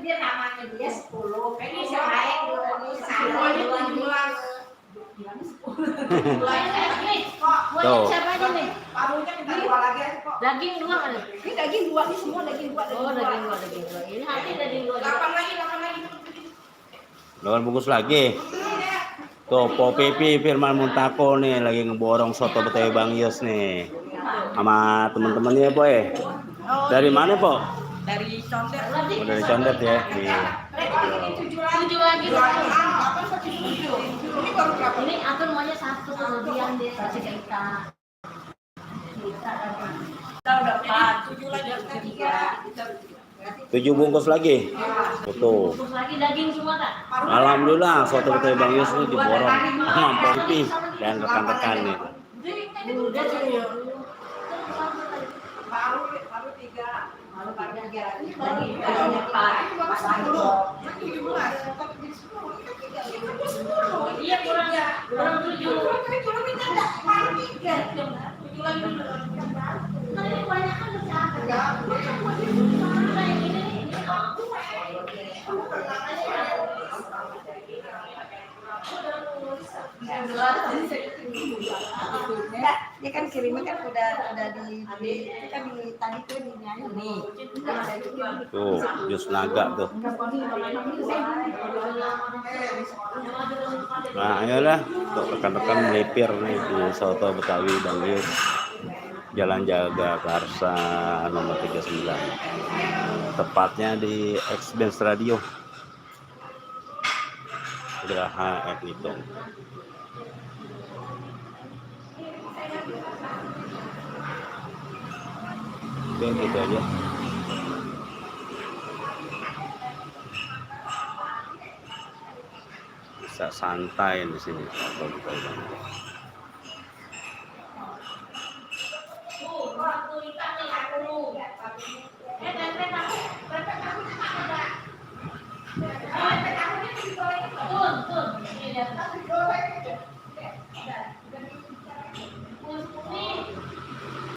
dia namanya dia 10. Ini yang lain Tuh. siapa aja nih? Parunya minta 2 lagi kok. Daging 2 kan? Ini daging 2 nih semua daging 2. Oh, daging 2. Ini nanti daging 2. 8 lagi. 8 bungkus lagi. Tuh, Po Pipi Firman Muntako nih lagi ngeborong soto Betawi Bang Yos nih. Sama teman-temannya, Po. Dari mana, Po? Dari Condet. Oh, dari Condet ya. Iya. 7 lagi. Ini baru berapa? Ini aku maunya 1 kemudian dia kasih ke kita. Kita udah 4, 7 lagi 3. 7 bungkus lagi. Betul. Terus lagi daging semua Kak. Alhamdulillah soto Betawi Bang Yos ini diborong sama Po Pipi dan rekan-rekan nih. Udah sih. Baru 3. Baru 3 lagi. Lagi 4. Iya kurang 7. Tapi kebanyakan Dia kan kirimnya kan udah di itu kan di tadi tuh di nih. Tuh, jus naga tuh. Nah, ayolah untuk rekan-rekan melipir nih di soto Betawi Bang Yos. Jalan Jagakarsa nomor 39. Tepatnya di X-Benz Radio. Geraha Etnitung. Oke, gitu aja. Bisa santai di sini. Tuh.